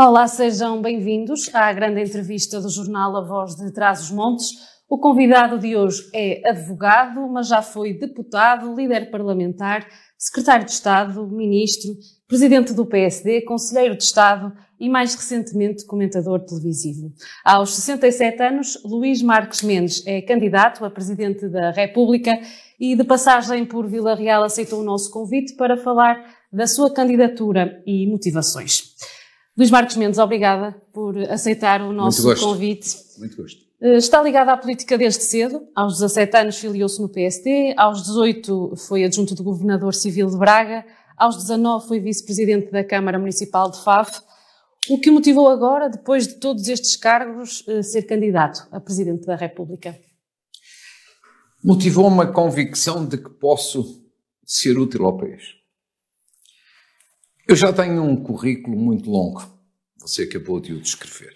Olá, sejam bem-vindos à grande entrevista do jornal A Voz de Trás-os-Montes. O convidado de hoje é advogado, mas já foi deputado, líder parlamentar, secretário de Estado, ministro, presidente do PSD, conselheiro de Estado e, mais recentemente, comentador televisivo. Aos 67 anos, Luís Marques Mendes é candidato a presidente da República e, de passagem por Vila Real, aceitou o nosso convite para falar da sua candidatura e motivações. Luís Marques Mendes, obrigada por aceitar o nosso convite. Muito gosto. Está ligado à política desde cedo. Aos 17 anos filiou-se no PSD, aos 18 foi adjunto do Governador Civil de Braga, aos 19 foi vice-presidente da Câmara Municipal de Faf. O que o motivou agora, depois de todos estes cargos, ser candidato a Presidente da República? Motivou-me a convicção de que posso ser útil ao país. Eu já tenho um currículo muito longo, você acabou de o descrever.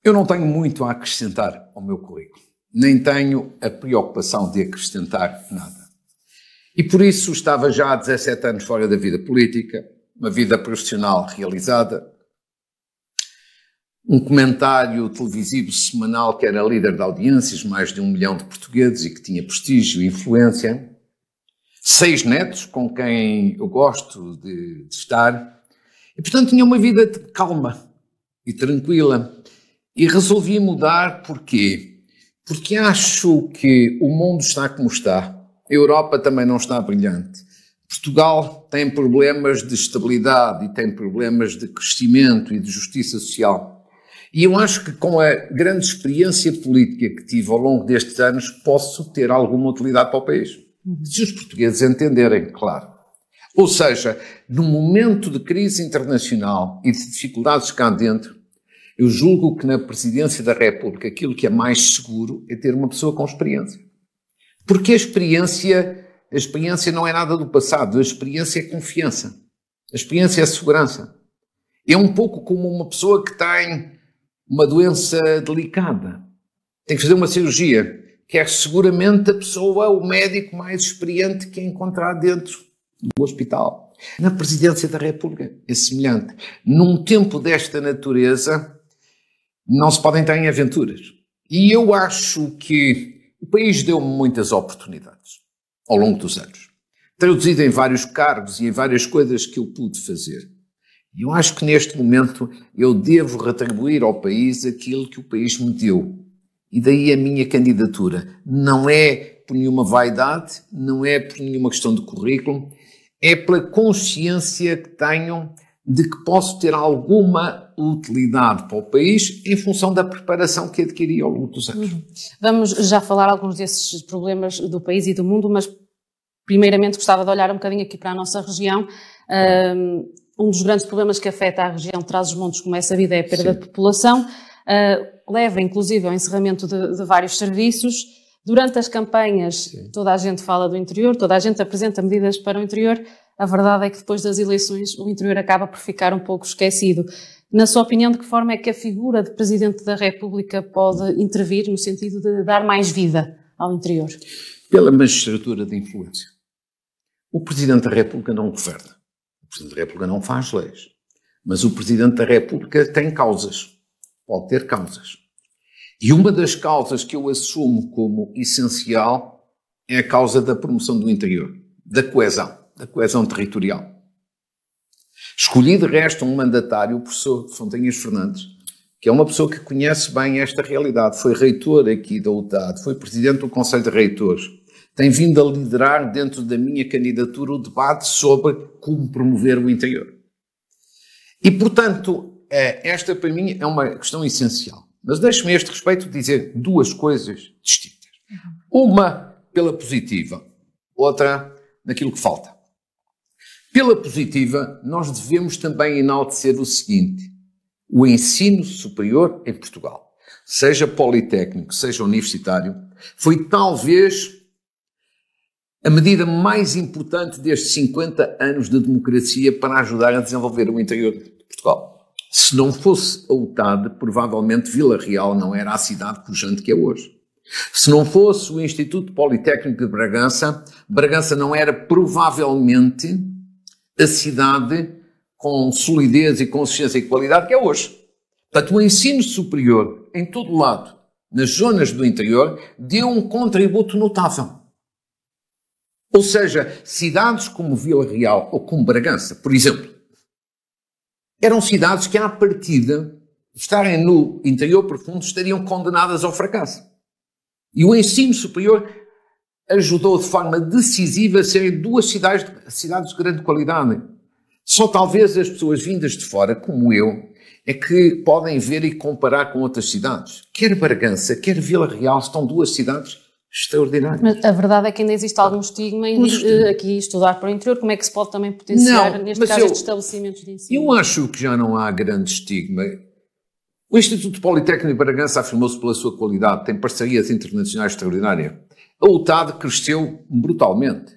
Eu não tenho muito a acrescentar ao meu currículo, nem tenho a preocupação de acrescentar nada. E por isso estava já há 17 anos fora da vida política, uma vida profissional realizada, um comentário televisivo semanal que era líder de audiências, mais de 1 milhão de portugueses e que tinha prestígio e influência, 6 netos com quem eu gosto de estar, e portanto tinha uma vida calma e tranquila. E resolvi mudar, porquê? Porque acho que o mundo está como está, a Europa também não está brilhante, Portugal tem problemas de estabilidade e tem problemas de crescimento e de justiça social. E eu acho que com a grande experiência política que tive ao longo destes anos, posso ter alguma utilidade para o país. Se os portugueses entenderem, claro. Ou seja, num momento de crise internacional e de dificuldades cá dentro, eu julgo que na Presidência da República aquilo que é mais seguro é ter uma pessoa com experiência. Porque a experiência não é nada do passado, a experiência é confiança, a experiência é segurança. É um pouco como uma pessoa que tem uma doença delicada, tem que fazer uma cirurgia, quer seguramente a pessoa, o médico mais experiente que encontrar dentro do hospital. Na Presidência da República é semelhante. Num tempo desta natureza, não se podem estar em aventuras. E eu acho que o país deu-me muitas oportunidades ao longo dos anos, traduzido em vários cargos e em várias coisas que eu pude fazer. E eu acho que neste momento eu devo retribuir ao país aquilo que o país me deu. E daí a minha candidatura. Não é por nenhuma vaidade, não é por nenhuma questão de currículo, é pela consciência que tenho de que posso ter alguma utilidade para o país em função da preparação que adquiri ao longo dos anos. Vamos já falar alguns desses problemas do país e do mundo, mas primeiramente gostava de olhar um bocadinho aqui para a nossa região. Um dos grandes problemas que afeta a região de Trás-os-Montes, como é sabido, é a perda de população. Leva inclusive ao encerramento de vários serviços. Durante as campanhas, toda a gente fala do interior, toda a gente apresenta medidas para o interior. A verdade é que depois das eleições o interior acaba por ficar um pouco esquecido. Na sua opinião, de que forma é que a figura de Presidente da República pode intervir no sentido de dar mais vida ao interior? Pela magistratura de influência. O Presidente da República não governa. O Presidente da República não faz leis. Mas o Presidente da República tem causas. Pode ter causas. E uma das causas que eu assumo como essencial é a causa da promoção do interior, da coesão territorial. Escolhi de resto um mandatário, o professor Fontanhas Fernandes, que é uma pessoa que conhece bem esta realidade, foi reitor aqui da UTAD, foi presidente do Conselho de Reitores, tem vindo a liderar dentro da minha candidatura o debate sobre como promover o interior. E, portanto, esta para mim é uma questão essencial. Mas deixe-me a este respeito dizer duas coisas distintas. Uma pela positiva, outra naquilo que falta. Pela positiva, nós devemos também enaltecer o seguinte: o ensino superior em Portugal, seja politécnico, seja universitário, foi talvez a medida mais importante destes 50 anos de democracia para ajudar a desenvolver o interior de Portugal. Se não fosse a UTAD, provavelmente Vila Real não era a cidade pujante que é hoje. Se não fosse o Instituto Politécnico de Bragança, Bragança não era provavelmente a cidade com solidez e consistência e qualidade que é hoje. Portanto, o ensino superior, em todo lado, nas zonas do interior, deu um contributo notável. Ou seja, cidades como Vila Real ou como Bragança, por exemplo, eram cidades que, à partida, estarem no interior profundo, estariam condenadas ao fracasso. E o ensino superior ajudou de forma decisiva a serem duas cidades de grande qualidade. Só talvez as pessoas vindas de fora, como eu, é que podem ver e comparar com outras cidades. Quer Bragança, quer Vila Real, estão duas cidades extraordinárias. Mas a verdade é que ainda existe algum estigma em aqui estudar para o interior. Como é que se pode também potenciar, neste caso, estes estabelecimentos de ensino? Eu acho que já não há grande estigma. O Instituto Politécnico de Bragança afirmou-se pela sua qualidade, tem parcerias internacionais extraordinárias. A UTAD cresceu brutalmente.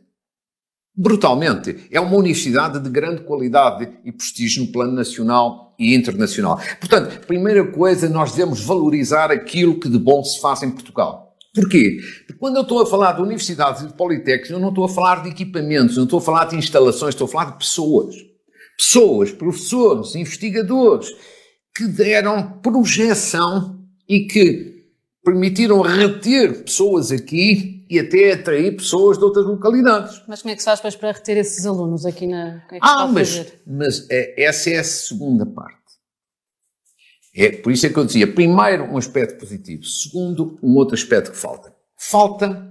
Brutalmente. É uma universidade de grande qualidade e prestígio no plano nacional e internacional. Portanto, primeira coisa, nós devemos valorizar aquilo que de bom se faz em Portugal. Porquê? Porque quando eu estou a falar de universidades e de politécnicos, eu não estou a falar de equipamentos, não estou a falar de instalações, estou a falar de pessoas. Pessoas, professores, investigadores, que deram projeção e que permitiram reter pessoas aqui e até atrair pessoas de outras localidades. Mas como é que se faz depois para reter esses alunos aqui na... Como é que se pode fazer? Mas essa é a segunda parte. Por isso é que eu dizia, primeiro, um aspecto positivo. Segundo, um outro aspecto que falta. Falta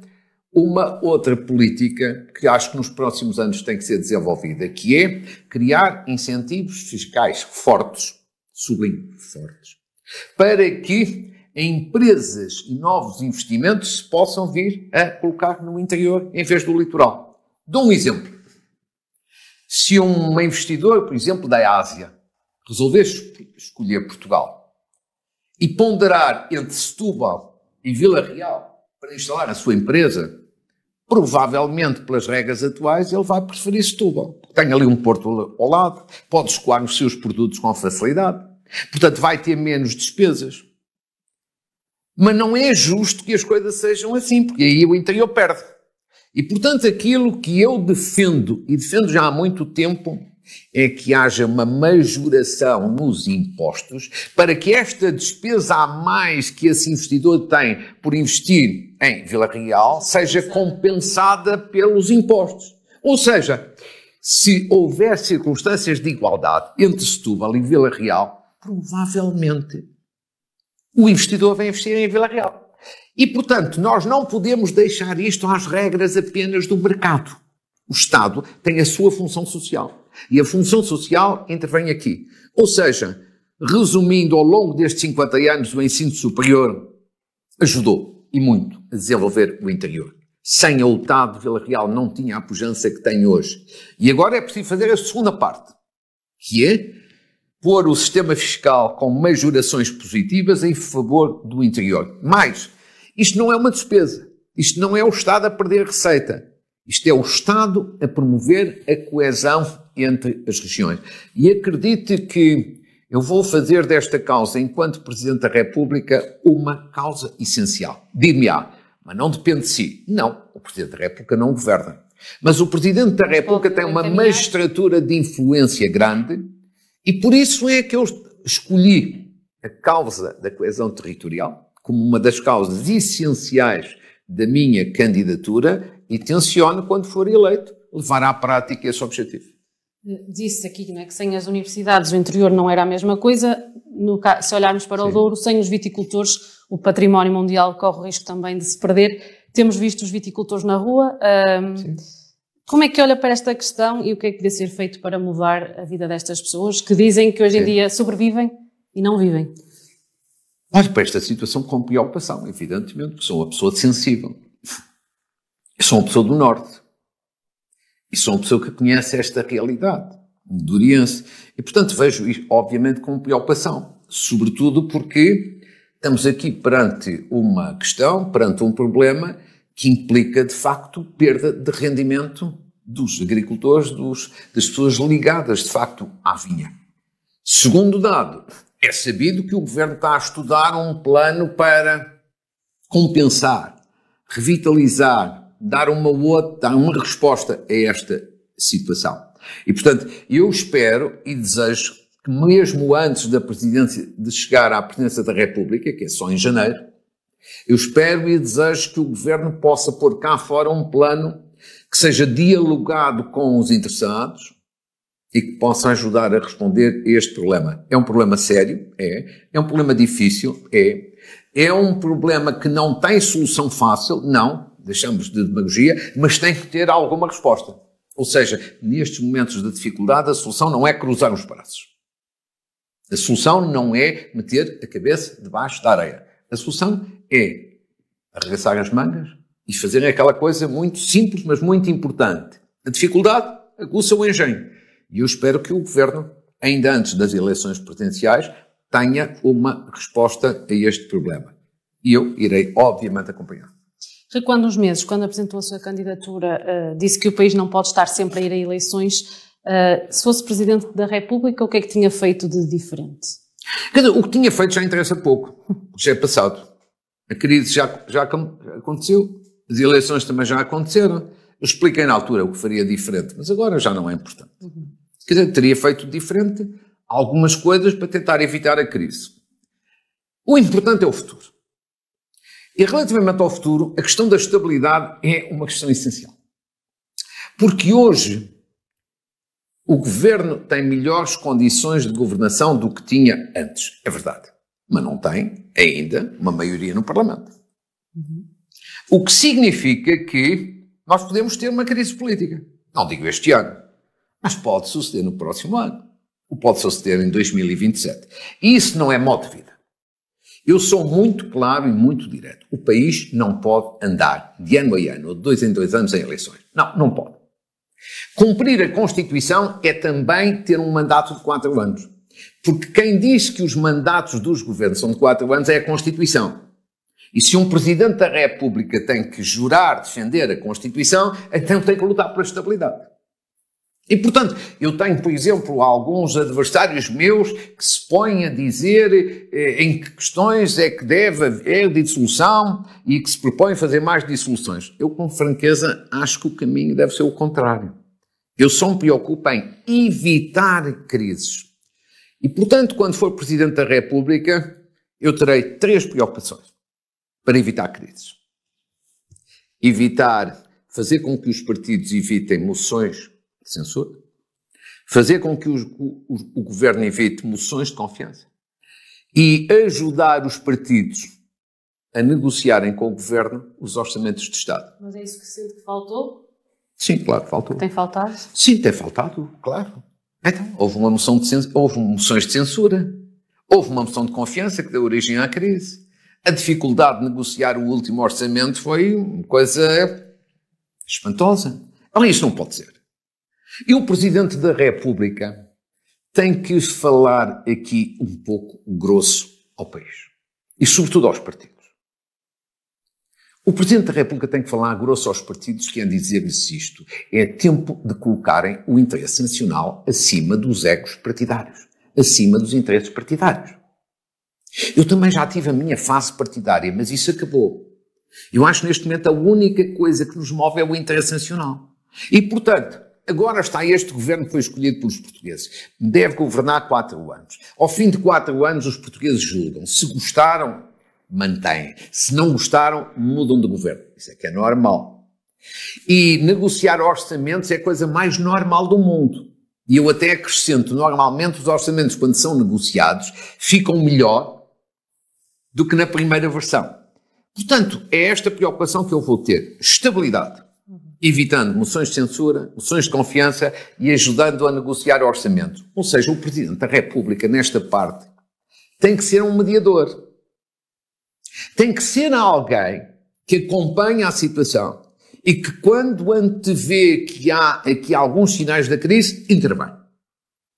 uma outra política que acho que nos próximos anos tem que ser desenvolvida, que é criar incentivos fiscais fortes, sublinho, fortes, para que empresas e novos investimentos se possam vir a colocar no interior em vez do litoral. Dou um exemplo. Se um investidor, por exemplo, da Ásia, resolver escolher Portugal e ponderar entre Setúbal e Vila Real para instalar a sua empresa, provavelmente, pelas regras atuais, ele vai preferir Setúbal. Tem ali um porto ao lado, pode escoar os seus produtos com facilidade, portanto vai ter menos despesas. Mas não é justo que as coisas sejam assim, porque aí o interior perde. E, portanto, aquilo que eu defendo, e defendo já há muito tempo, é que haja uma majoração nos impostos para que esta despesa a mais que esse investidor tem por investir em Vila Real seja compensada pelos impostos. Ou seja, se houver circunstâncias de igualdade entre Setúbal e Vila Real, provavelmente o investidor vai investir em Vila Real. E, portanto, nós não podemos deixar isto às regras apenas do mercado. O Estado tem a sua função social. E a função social intervém aqui. Ou seja, resumindo, ao longo destes 50 anos, o ensino superior ajudou, e muito, a desenvolver o interior. Sem a UTAD, Vila Real não tinha a pujança que tem hoje. E agora é preciso fazer a segunda parte, que é pôr o sistema fiscal com majorações positivas em favor do interior. Mas isto não é uma despesa. Isto não é o Estado a perder receita. Isto é o Estado a promover a coesão entre as regiões. E acredite que eu vou fazer desta causa, enquanto Presidente da República, uma causa essencial. Dir-me-á, mas não depende de si. Não, o Presidente da República não governa. Mas o Presidente da República tem uma magistratura de influência grande e por isso é que eu escolhi a causa da coesão territorial como uma das causas essenciais da minha candidatura e tenciono, quando for eleito, levar à prática esse objetivo. Disse aqui, não é, que sem as universidades o interior não era a mesma coisa. Se olharmos para o Douro, sem os viticultores, o património mundial corre o risco também de se perder. Temos visto os viticultores na rua. Como é que olha para esta questão e o que é que deve ser feito para mudar a vida destas pessoas que dizem que hoje em dia sobrevivem e não vivem? Olho para esta situação com preocupação, evidentemente, porque sou uma pessoa sensível. Eu sou uma pessoa do Norte. E sou uma pessoa que conhece esta realidade, duriense. E, portanto, vejo isto, obviamente, com preocupação. Sobretudo porque estamos aqui perante uma questão, perante um problema que implica, de facto, perda de rendimento dos agricultores, das pessoas ligadas, de facto, à vinha. Segundo dado, é sabido que o Governo está a estudar um plano para compensar, revitalizar, dar uma resposta a esta situação. E, portanto, eu espero e desejo que mesmo antes da presidência, de chegar à presidência da República, que é só em janeiro, eu espero e desejo que o Governo possa pôr cá fora um plano que seja dialogado com os interessados e que possa ajudar a responder a este problema. É um problema sério? É um problema difícil? É um problema que não tem solução fácil? Não, deixamos de demagogia, mas tem que ter alguma resposta. Ou seja, nestes momentos de dificuldade, a solução não é cruzar os braços. A solução não é meter a cabeça debaixo da areia. A solução é arregaçar as mangas e fazer aquela coisa muito simples, mas muito importante. A dificuldade aguça o engenho. E eu espero que o Governo, ainda antes das eleições presidenciais, tenha uma resposta a este problema. E eu irei, obviamente, acompanhar. Recuando uns meses, quando apresentou a sua candidatura, disse que o país não pode estar sempre a ir a eleições. Se fosse Presidente da República, o que é que tinha feito de diferente? Quer dizer, o que tinha feito já interessa pouco. Já é passado. A crise já aconteceu. As eleições também já aconteceram. Eu expliquei na altura o que faria diferente, mas agora já não é importante. Quer dizer, teria feito diferente algumas coisas para tentar evitar a crise. O importante é o futuro. E relativamente ao futuro, a questão da estabilidade é uma questão essencial. Porque hoje o Governo tem melhores condições de governação do que tinha antes. É verdade. Mas não tem ainda uma maioria no Parlamento. O que significa que nós podemos ter uma crise política. Não digo este ano, mas pode suceder no próximo ano. Ou pode suceder em 2027. E isso não é modo de vida. Eu sou muito claro e muito direto. O país não pode andar de ano a ano, ou de 2 em 2 anos em eleições. Não, não pode. Cumprir a Constituição é também ter um mandato de 4 anos. Porque quem diz que os mandatos dos governos são de 4 anos é a Constituição. E se um Presidente da República tem que jurar defender a Constituição, então tem que lutar pela estabilidade. E, portanto, eu tenho, por exemplo, alguns adversários meus que se põem a dizer em que questões é que deve haver dissolução e que se propõem fazer mais dissoluções. Eu, com franqueza, acho que o caminho deve ser o contrário. Eu só me preocupo em evitar crises. E, portanto, quando for Presidente da República, eu terei 3 preocupações para evitar crises. Fazer com que os partidos evitem moções de censura, fazer com que o Governo evite moções de confiança e ajudar os partidos a negociarem com o Governo os orçamentos de Estado. Mas é isso que sente que faltou? Sim, claro, faltou. Tem faltado? Sim, tem faltado, claro. Então, houve moções de censura, houve uma moção de confiança que deu origem à crise. A dificuldade de negociar o último orçamento foi uma coisa espantosa. Olha, isto não pode ser. E o Presidente da República tem que falar aqui um pouco grosso ao país. E sobretudo aos partidos. O Presidente da República tem que falar grosso aos partidos, que é dizer-lhes isto. É tempo de colocarem o interesse nacional acima dos egos partidários. Acima dos interesses partidários. Eu também já tive a minha fase partidária, mas isso acabou. Eu acho neste momento a única coisa que nos move é o interesse nacional. E, portanto, agora está este governo que foi escolhido pelos portugueses. Deve governar 4 anos. Ao fim de 4 anos, os portugueses julgam. Se gostaram, mantêm. Se não gostaram, mudam de governo. Isso é que é normal. E negociar orçamentos é a coisa mais normal do mundo. E eu até acrescento, normalmente os orçamentos, quando são negociados, ficam melhor do que na primeira versão. Portanto, é esta preocupação que eu vou ter. Estabilidade. Evitando moções de censura, moções de confiança e ajudando a negociar orçamento. Ou seja, o Presidente da República, nesta parte, tem que ser um mediador. Tem que ser alguém que acompanha a situação e que, quando antevê que há aqui alguns sinais da crise, intervém.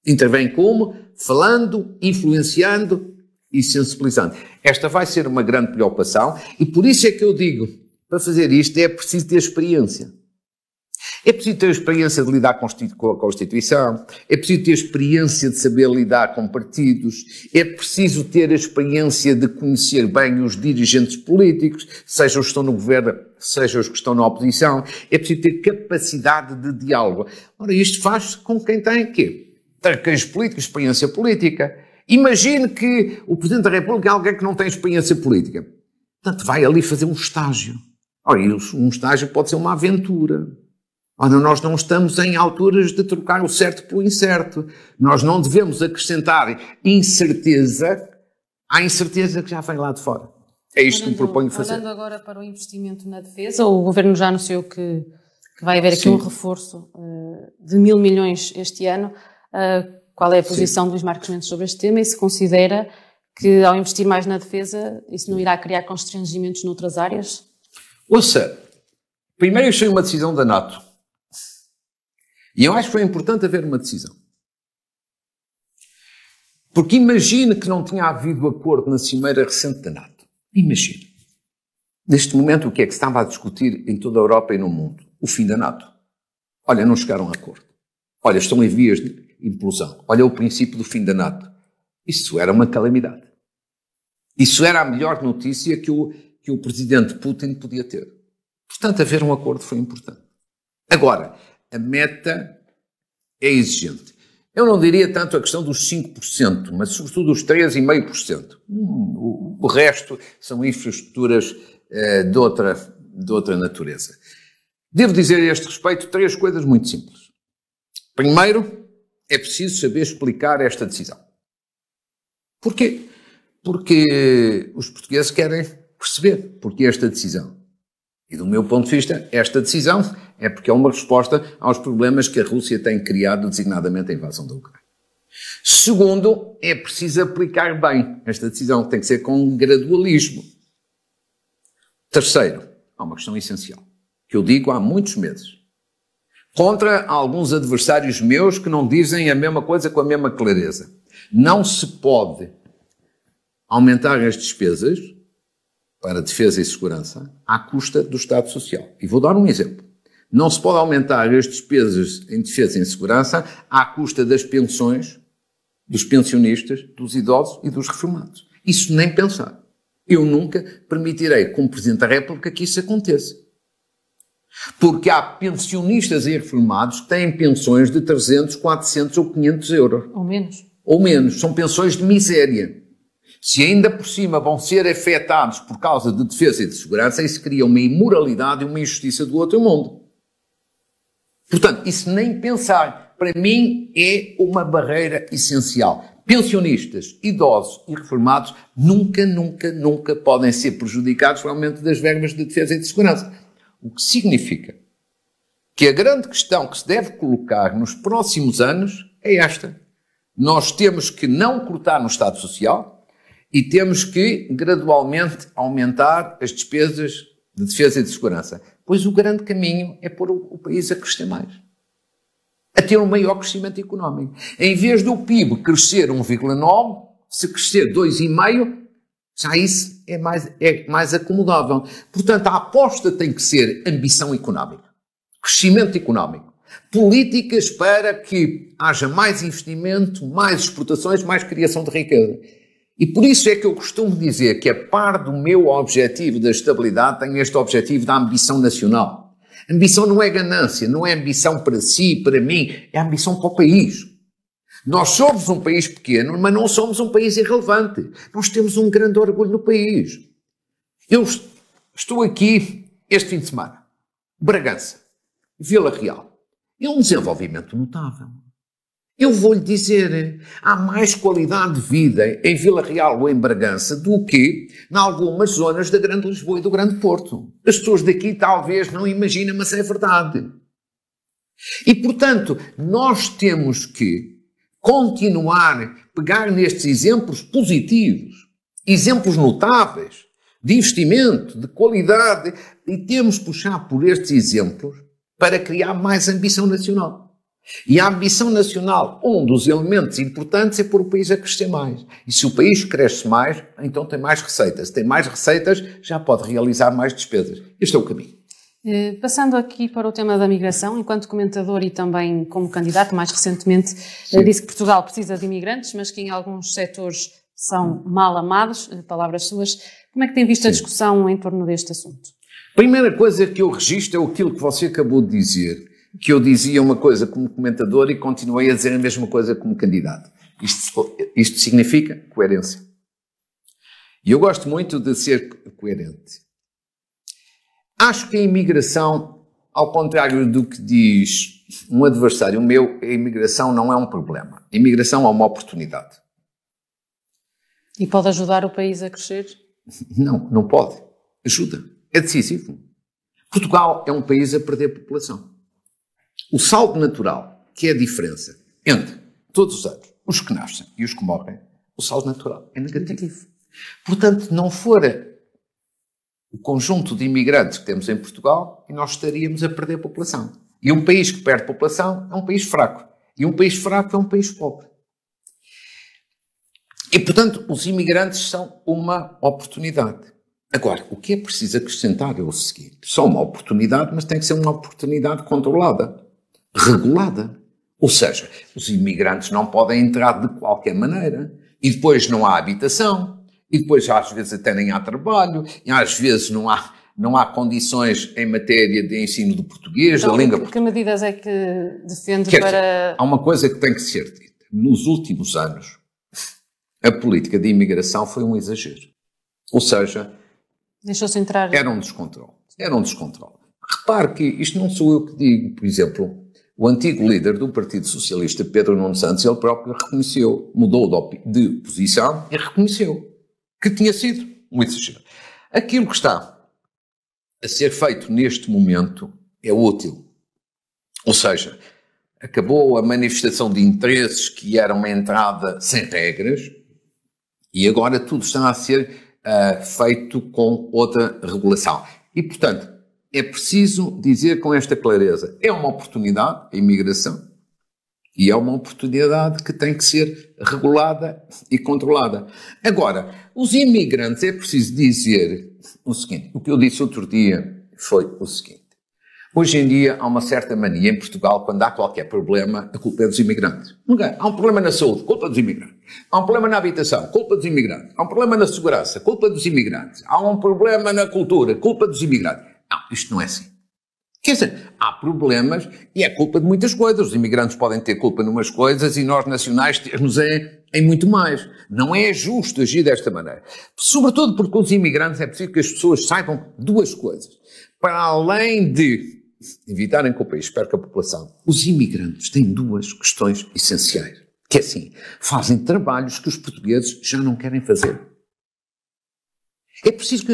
Intervém como? Falando, influenciando e sensibilizando. Esta vai ser uma grande preocupação e por isso é que eu digo, para fazer isto é preciso ter experiência. É preciso ter experiência de lidar com a Constituição, é preciso ter experiência de saber lidar com partidos, é preciso ter a experiência de conhecer bem os dirigentes políticos, seja os que estão no governo, seja os que estão na oposição, é preciso ter capacidade de diálogo. Ora, isto faz com quem tem quê? Traqueios políticos, experiência política. Imagine que o Presidente da República é alguém que não tem experiência política. Portanto, vai ali fazer um estágio. Ora, um estágio pode ser uma aventura. Ora, nós não estamos em alturas de trocar o certo pelo incerto. Nós não devemos acrescentar incerteza à incerteza que já vem lá de fora. É isto que me proponho fazer. Olhando agora para o investimento na defesa, o Governo já anunciou que vai haver aqui um reforço de 1.000 milhões este ano. Qual é a posição de Luís Marcos Mendes sobre este tema e se considera que ao investir mais na defesa isso não irá criar constrangimentos noutras áreas? Ouça, primeiro isto foi uma decisão da NATO. E eu acho que foi importante haver uma decisão. Porque imagine que não tinha havido acordo na cimeira recente da NATO. Imagine. Neste momento, o que é que se estava a discutir em toda a Europa e no mundo? O fim da NATO. Olha, não chegaram a acordo. Olha, estão em vias de implosão. Olha o princípio do fim da NATO. Isso era uma calamidade. Isso era a melhor notícia que o presidente Putin podia ter. Portanto, haver um acordo foi importante. Agora, a meta é exigente. Eu não diria tanto a questão dos 5%, mas sobretudo os 3,5%. O resto são infraestruturas de outra natureza. Devo dizer a este respeito 3 coisas muito simples. Primeiro, é preciso saber explicar esta decisão. Porquê? Porque os portugueses querem perceber porquê esta decisão. E do meu ponto de vista, esta decisão é porque é uma resposta aos problemas que a Rússia tem criado, designadamente a invasão da Ucrânia. Segundo, é preciso aplicar bem esta decisão, tem que ser com gradualismo. Terceiro, há uma questão essencial, que eu digo há muitos meses, contra alguns adversários meus que não dizem a mesma coisa com a mesma clareza. Não se pode aumentar as despesas para defesa e segurança à custa do Estado Social. E vou dar um exemplo. Não se pode aumentar as despesas em defesa e em segurança à custa das pensões, dos pensionistas, dos idosos e dos reformados. Isso nem pensar. Eu nunca permitirei, como Presidente da República, que isso aconteça. Porque há pensionistas e reformados que têm pensões de 300, 400 ou 500 euros. Ou menos. Ou menos. São pensões de miséria. Se ainda por cima vão ser afetados por causa de defesa e de segurança, isso cria uma imoralidade e uma injustiça do outro mundo. Portanto, isso nem pensar, para mim, é uma barreira essencial. Pensionistas, idosos e reformados nunca podem ser prejudicados pelo aumento das verbas de defesa e de segurança. O que significa que a grande questão que se deve colocar nos próximos anos é esta. Nós temos que não cortar no Estado Social, e temos que, gradualmente, aumentar as despesas de defesa e de segurança. Pois o grande caminho é pôr o país a crescer mais. A ter um maior crescimento económico. Em vez do PIB crescer 1,9, se crescer 2,5, já isso é mais acomodável. Portanto, a aposta tem que ser ambição económica. Crescimento económico. Políticas para que haja mais investimento, mais exportações, mais criação de riqueza. E por isso é que eu costumo dizer que, a par do meu objetivo da estabilidade, tenho este objetivo da ambição nacional. Ambição não é ganância, não é ambição para si, para mim, é ambição para o país. Nós somos um país pequeno, mas não somos um país irrelevante. Nós temos um grande orgulho no país. Eu estou aqui este fim de semana. Bragança, Vila Real. É um desenvolvimento notável. Eu vou-lhe dizer, há mais qualidade de vida em Vila Real ou em Bragança do que em algumas zonas da Grande Lisboa e do Grande Porto. As pessoas daqui talvez não imaginem, mas é verdade. E, portanto, nós temos que continuar, pegar nestes exemplos positivos, exemplos notáveis, de investimento, de qualidade, e temos que puxar por estes exemplos para criar mais ambição nacional. E a ambição nacional, um dos elementos importantes é pôr o país a crescer mais. E se o país cresce mais, então tem mais receitas. Se tem mais receitas, já pode realizar mais despesas. Este é o caminho. Passando aqui para o tema da migração, enquanto comentador e também como candidato, mais recentemente, disse que Portugal precisa de imigrantes, mas que em alguns setores são mal amados, palavras suas. Como é que tem visto a discussão em torno deste assunto? Primeira coisa que eu registro é aquilo que você acabou de dizer, que eu dizia uma coisa como comentador e continuei a dizer a mesma coisa como candidato. Isto significa coerência. E eu gosto muito de ser coerente. Acho que a imigração, ao contrário do que diz um adversário meu, a imigração não é um problema. A imigração é uma oportunidade. E pode ajudar o país a crescer? Não, não pode. Ajuda. É decisivo. Portugal é um país a perder população. O saldo natural, que é a diferença entre todos os anos, os que nascem e os que morrem, o saldo natural é negativo. Portanto, não fora o conjunto de imigrantes que temos em Portugal e nós estaríamos a perder população. E um país que perde população é um país fraco. E um país fraco é um país pobre. E, portanto, os imigrantes são uma oportunidade. Agora, o que é preciso acrescentar é o seguinte. São uma oportunidade, mas tem que ser uma oportunidade controlada, regulada. Ou seja, os imigrantes não podem entrar de qualquer maneira. E depois não há habitação. E depois, às vezes, até nem há trabalho, e às vezes não há condições em matéria de ensino do português, então, da língua portuguesa. Que medidas é que defende para... Há uma coisa que tem que ser dita. Nos últimos anos, a política de imigração foi um exagero. Ou seja, deixou-se entrar... Era um descontrole. Repare que isto não sou eu que digo. Por exemplo, o antigo líder do Partido Socialista, Pedro Nuno Santos, ele próprio reconheceu, mudou de posição e reconheceu que tinha sido um exagero. Aquilo que está a ser feito neste momento é útil. Ou seja, acabou a manifestação de interesses que era uma entrada sem regras e agora tudo está a ser feito com outra regulação. E, portanto, é preciso dizer com esta clareza, é uma oportunidade, a imigração, e é uma oportunidade que tem que ser regulada e controlada. Agora, os imigrantes, é preciso dizer o seguinte, o que eu disse outro dia foi o seguinte, hoje em dia há uma certa mania em Portugal, quando há qualquer problema, a culpa é dos imigrantes. Há um problema na saúde, culpa dos imigrantes. Há um problema na habitação, culpa dos imigrantes. Há um problema na segurança, culpa dos imigrantes. Há um problema na cultura, culpa dos imigrantes. Não, isto não é assim. Quer dizer, há problemas e é culpa de muitas coisas. Os imigrantes podem ter culpa em umas coisas e nós nacionais temos em muito mais. Não é justo agir desta maneira. Sobretudo porque os imigrantes é preciso que as pessoas saibam duas coisas. Para além de evitarem que o país perca a população, os imigrantes têm duas questões essenciais. Que é assim, fazem trabalhos que os portugueses já não querem fazer. É preciso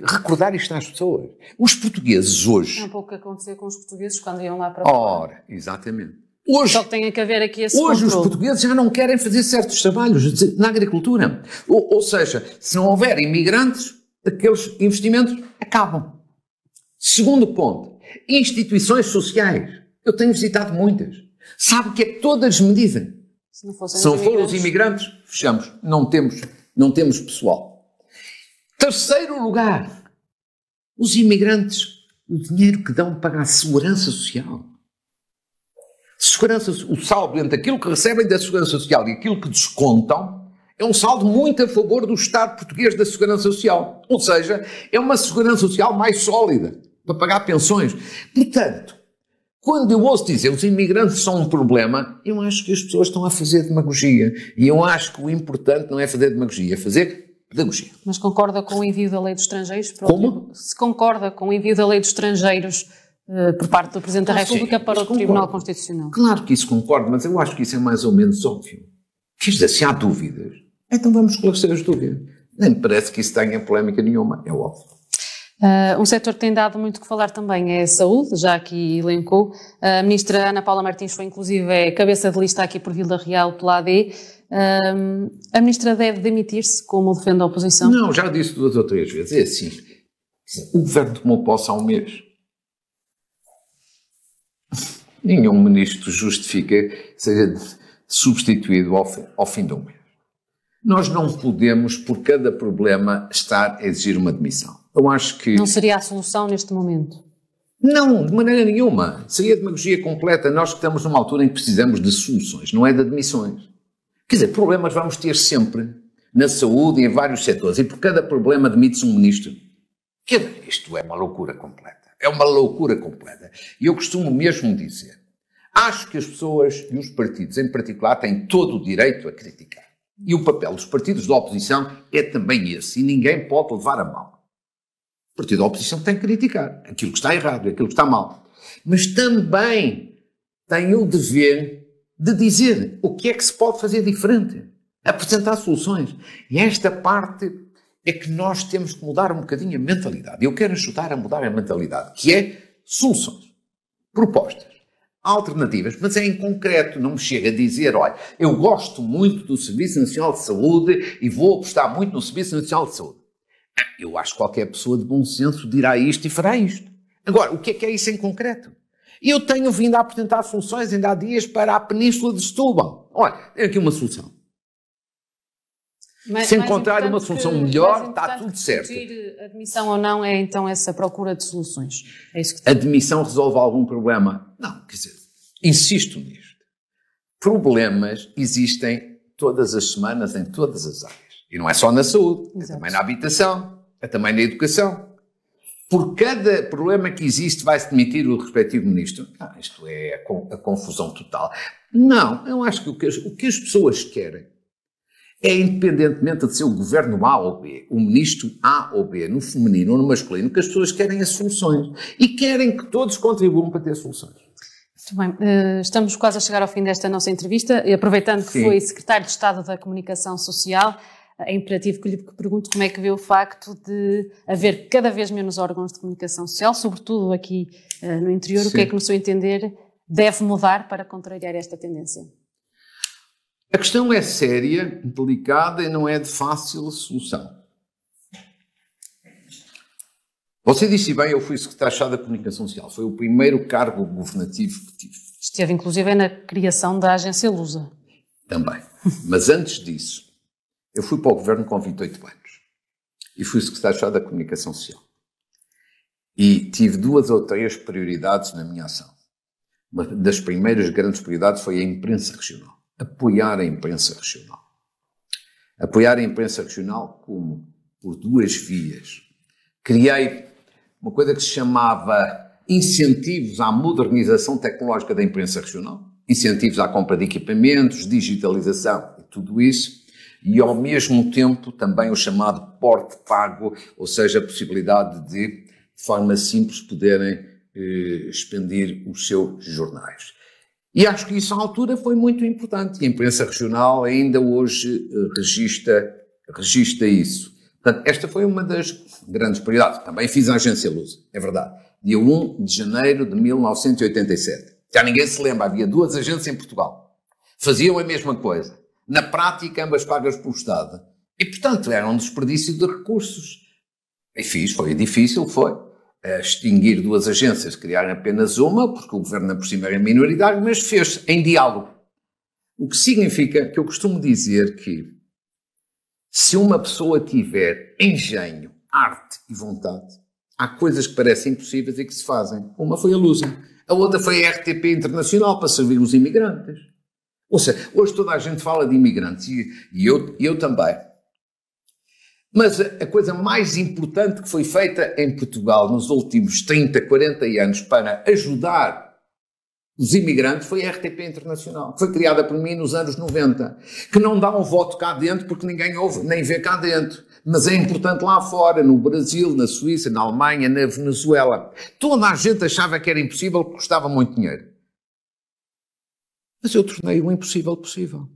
recordar isto às pessoas. Os portugueses hoje... É um pouco o que acontecia com os portugueses quando iam lá para fora. Ora, exatamente. Hoje, só que tem que haver aqui esse hoje controle. Os portugueses já não querem fazer certos trabalhos na agricultura. Ou seja, se não houver imigrantes, aqueles investimentos acabam. Segundo ponto, instituições sociais. Eu tenho visitado muitas. Sabe o que é que todas me dizem? Se não forem os imigrantes, fechamos. Não temos pessoal. Terceiro lugar, os imigrantes, o dinheiro que dão para a segurança social. O saldo entre aquilo que recebem da segurança social e aquilo que descontam é um saldo muito a favor do Estado português da segurança social. Ou seja, é uma segurança social mais sólida para pagar pensões. Portanto, quando eu ouço dizer os imigrantes são um problema, eu acho que as pessoas estão a fazer demagogia. E eu acho que o importante não é fazer demagogia, é fazer pedagogia. Mas concorda com o envio da lei dos estrangeiros? Como? Se concorda com o envio da lei dos estrangeiros por parte do Presidente da República para o Tribunal Constitucional? Claro que isso concordo, mas eu acho que isso é mais ou menos óbvio. Quer dizer, se há dúvidas, então vamos esclarecer as dúvidas. Nem me parece que isso tenha polémica nenhuma, é óbvio. Um setor que tem dado muito que falar também é a saúde, já aqui elencou. A ministra Ana Paula Martins foi inclusive cabeça de lista aqui por Vila Real pela AD. A ministra deve demitir-se, como defende a oposição? Não, já disse 2 ou 3 vezes. É assim, o governo tomou posse há um mês. Nenhum ministro justifica que seja substituído ao fim de um mês. Nós não podemos, por cada problema, estar a exigir uma demissão. Eu acho que... Não seria a solução neste momento? Não, de maneira nenhuma. Seria demagogia completa. Nós que estamos numa altura em que precisamos de soluções, não é de admissões. Quer dizer, problemas vamos ter sempre na saúde e em vários setores. E por cada problema demite-se um ministro. Quer dizer, isto é uma loucura completa. É uma loucura completa. E eu costumo mesmo dizer, acho que as pessoas e os partidos em particular têm todo o direito a criticar. E o papel dos partidos da oposição é também esse. E ninguém pode levar a mal. O partido da oposição tem que criticar aquilo que está errado, aquilo que está mal. Mas também tem o dever de dizer o que é que se pode fazer diferente. Apresentar soluções. E esta parte é que nós temos que mudar um bocadinho a mentalidade. Eu quero ajudar a mudar a mentalidade, que é soluções, propostas, alternativas, mas é em concreto, não me chega a dizer, olha, eu gosto muito do Serviço Nacional de Saúde e vou apostar muito no Serviço Nacional de Saúde. Eu acho que qualquer pessoa de bom senso dirá isto e fará isto. Agora, o que é isso em concreto? Eu tenho vindo a apresentar soluções ainda há dias para a Península de Setúbal. Olha, tem aqui uma solução. Se encontrar uma solução melhor, está tudo certo. Admissão ou não é então essa procura de soluções? É isso que admissão resolve algum problema? Não, quer dizer, insisto nisto. Problemas existem todas as semanas em todas as áreas. E não é só na saúde, é também na habitação, é também na educação. Por cada problema que existe vai-se demitir o respectivo ministro. Não, isto é a confusão total. Não, eu acho que o que as pessoas querem é, independentemente de ser o governo A ou B, o ministro A ou B, no feminino ou no masculino, que as pessoas querem as soluções. E querem que todos contribuam para ter soluções. Muito bem, estamos quase a chegar ao fim desta nossa entrevista, e aproveitando que foi secretário de Estado da Comunicação Social, é imperativo que lhe pergunto como é que vê o facto de haver cada vez menos órgãos de comunicação social, sobretudo aqui no interior. Sim. O que é que, no seu entender, deve mudar para contrariar esta tendência? A questão é séria, delicada e não é de fácil solução. Você disse bem, eu fui secretário de Estado da Comunicação Social. Foi o primeiro cargo governativo que tive. Esteve, inclusive, na criação da agência Lusa. Também. Mas antes disso, eu fui para o governo com 28 anos. E fui secretário de Estado da Comunicação Social. E tive 2 ou 3 prioridades na minha ação. Uma das primeiras grandes prioridades foi a imprensa regional. Apoiar a imprensa regional. Apoiar a imprensa regional como? Por 2 vias. Criei uma coisa que se chamava incentivos à modernização tecnológica da imprensa regional, incentivos à compra de equipamentos, digitalização e tudo isso, e ao mesmo tempo também o chamado porte pago, ou seja, a possibilidade de forma simples, poderem expandir os seus jornais. E acho que isso à altura foi muito importante, e a imprensa regional ainda hoje registra isso. Portanto, esta foi uma das grandes prioridades. Também fiz a agência Lusa, é verdade. Dia 1 de janeiro de 1987. Já ninguém se lembra, havia 2 agências em Portugal. Faziam a mesma coisa. Na prática, ambas pagas pelo Estado. E, portanto, era um desperdício de recursos. E fiz, foi difícil, foi. Extinguir 2 agências, criar apenas uma, porque o governo por cima era minoritário, mas fez em diálogo. O que significa que eu costumo dizer que se uma pessoa tiver engenho, arte e vontade, há coisas que parecem impossíveis e que se fazem. Uma foi a Lusa. A outra foi a RTP Internacional para servir os imigrantes. Ou seja, hoje toda a gente fala de imigrantes e eu também. Mas a coisa mais importante que foi feita em Portugal nos últimos 30, 40 anos para ajudar os imigrantes foi a RTP Internacional, que foi criada por mim nos anos 90, que não dá um voto cá dentro porque ninguém ouve, nem vê cá dentro, mas é importante lá fora, no Brasil, na Suíça, na Alemanha, na Venezuela. Toda a gente achava que era impossível porque custava muito dinheiro. Mas eu tornei o impossível possível.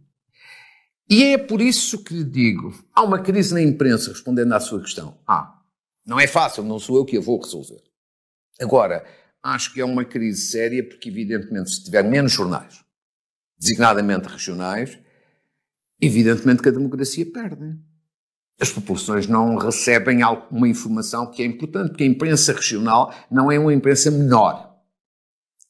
E é por isso que lhe digo, há uma crise na imprensa, respondendo à sua questão. Não é fácil, não sou eu que a vou resolver. Agora, acho que é uma crise séria porque, evidentemente, se tiver menos jornais, designadamente regionais, evidentemente que a democracia perde. As populações não recebem alguma informação que é importante, porque a imprensa regional não é uma imprensa menor.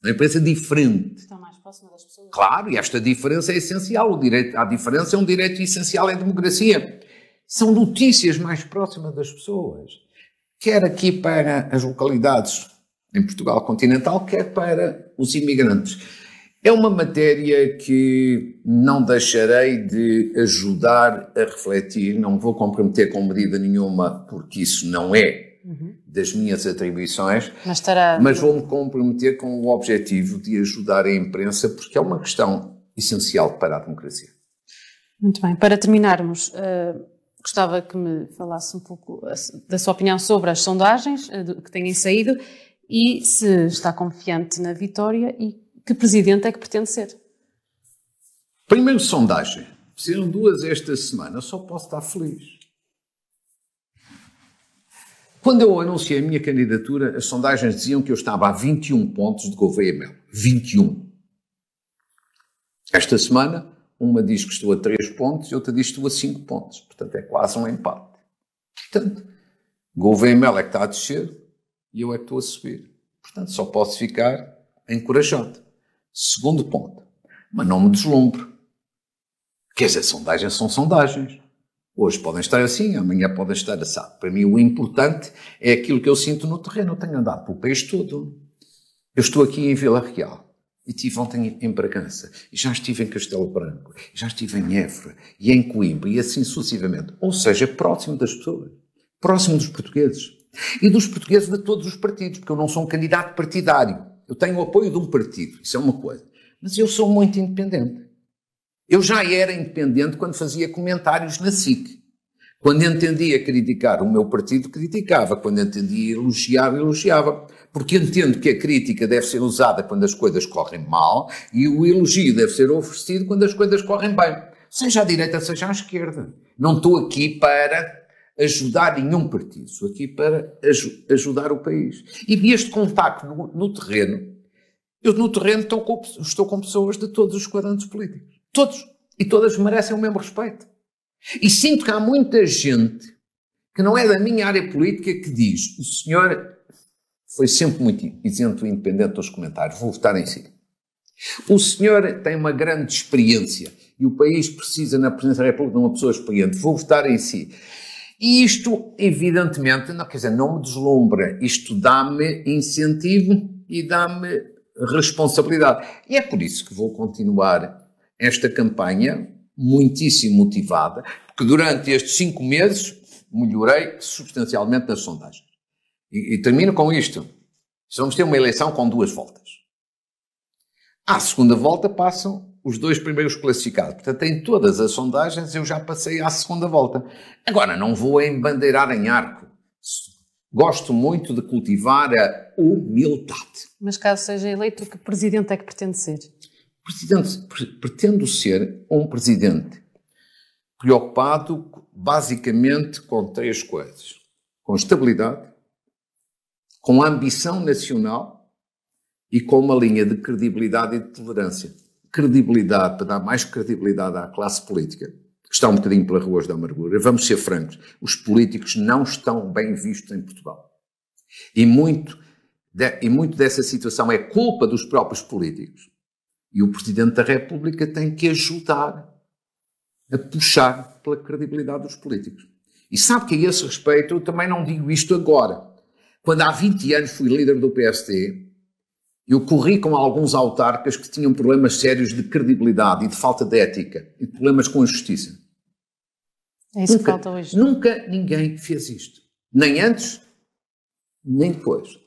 É uma imprensa diferente. Estão mais próximas das pessoas. Claro, e esta diferença é essencial. O direito à diferença é um direito essencial em democracia. São notícias mais próximas das pessoas. Quer aqui para as localidades em Portugal continental, quer para os imigrantes. É uma matéria que não deixarei de ajudar a refletir, não vou comprometer com medida nenhuma, porque isso não é das minhas atribuições, mas vou-me comprometer com o objetivo de ajudar a imprensa, porque é uma questão essencial para a democracia. Muito bem, para terminarmos, gostava que me falasse um pouco da sua opinião sobre as sondagens que têm saído e se está confiante na vitória e que presidente é que pretende ser? Primeiro, sondagem. Serão 2 esta semana, eu só posso estar feliz. Quando eu anunciei a minha candidatura, as sondagens diziam que eu estava a 21 pontos de Gouveia Melo. 21. Esta semana, uma diz que estou a 3 pontos e outra diz que estou a 5 pontos. Portanto, é quase um empate. Portanto, Gouveia Melo é que está a descer e eu é que estou a subir. Portanto, só posso ficar encorajado. Segundo ponto, mas não me deslumbre. Quer dizer, sondagens são sondagens. Hoje podem estar assim, amanhã podem estar assado. Para mim o importante é aquilo que eu sinto no terreno. Eu tenho andado pelo país todo. Eu estou aqui em Vila Real e estive ontem em Bragança e já estive em Castelo Branco, e já estive em Évora e em Coimbra e assim sucessivamente. Ou seja, próximo das pessoas, próximo dos portugueses. E dos portugueses de todos os partidos, porque eu não sou um candidato partidário. Eu tenho o apoio de um partido, isso é uma coisa. Mas eu sou muito independente. Eu já era independente quando fazia comentários na SIC. Quando entendia criticar o meu partido, criticava. Quando entendia elogiar, elogiava. Porque entendo que a crítica deve ser usada quando as coisas correm mal e o elogio deve ser oferecido quando as coisas correm bem. Seja à direita, seja à esquerda. Não estou aqui para ajudar nenhum partido, estou aqui para ajudar o país. E este contacto no terreno, eu no terreno estou com pessoas de todos os quadrantes políticos. Todos. E todas merecem o mesmo respeito. E sinto que há muita gente que não é da minha área política que diz: o senhor foi sempre muito isento e independente dos comentários, vou votar em si. O senhor tem uma grande experiência e o país precisa, na Presidência da República, de uma pessoa experiente, vou votar em si. E isto, evidentemente, não me deslumbra. Isto dá-me incentivo e dá-me responsabilidade. E é por isso que vou continuar esta campanha muitíssimo motivada, porque durante estes 5 meses melhorei substancialmente nas sondagens. E termino com isto. Vamos ter uma eleição com 2 voltas. À segunda volta passam os 2 primeiros classificados. Portanto, em todas as sondagens eu já passei à segunda volta. Agora, não vou embandeirar em arco. Gosto muito de cultivar a humildade. Mas caso seja eleito, que presidente é que pretende ser? Pretendo ser um presidente preocupado basicamente com 3 coisas. Com estabilidade, com ambição nacional e com uma linha de credibilidade e de tolerância. Credibilidade, para dar mais credibilidade à classe política, que está um bocadinho pela rua da amargura. Vamos ser francos, os políticos não estão bem vistos em Portugal. E muito dessa situação é culpa dos próprios políticos. E o Presidente da República tem que ajudar a puxar pela credibilidade dos políticos. E sabe que a esse respeito eu também não digo isto agora. Quando há 20 anos fui líder do PSD, eu corri com alguns autarcas que tinham problemas sérios de credibilidade e de falta de ética e de problemas com a justiça. É isso que falta hoje. Nunca ninguém fez isto. Nem antes, nem depois.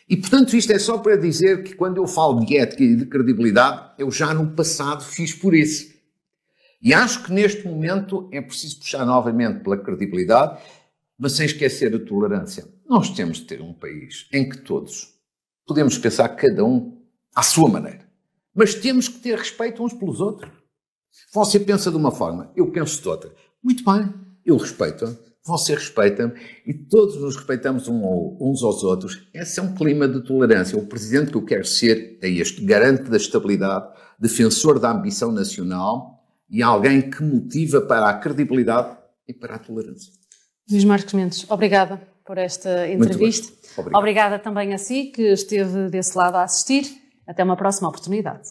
E, portanto, isto é só para dizer que quando eu falo de ética e de credibilidade, eu já no passado fiz por isso. E acho que neste momento é preciso puxar novamente pela credibilidade, mas sem esquecer a tolerância. Nós temos de ter um país em que todos podemos pensar cada um à sua maneira, mas temos que ter respeito uns pelos outros. Você pensa de uma forma, eu penso de outra. Muito bem, eu respeito-a, você respeita-me e todos nos respeitamos uns aos outros. Esse é um clima de tolerância. O presidente que eu quero ser é este, garante da estabilidade, defensor da ambição nacional e alguém que motiva para a credibilidade e para a tolerância. Luís Marcos Mendes, obrigada por esta entrevista. Obrigada também a si que esteve desse lado a assistir. Até uma próxima oportunidade.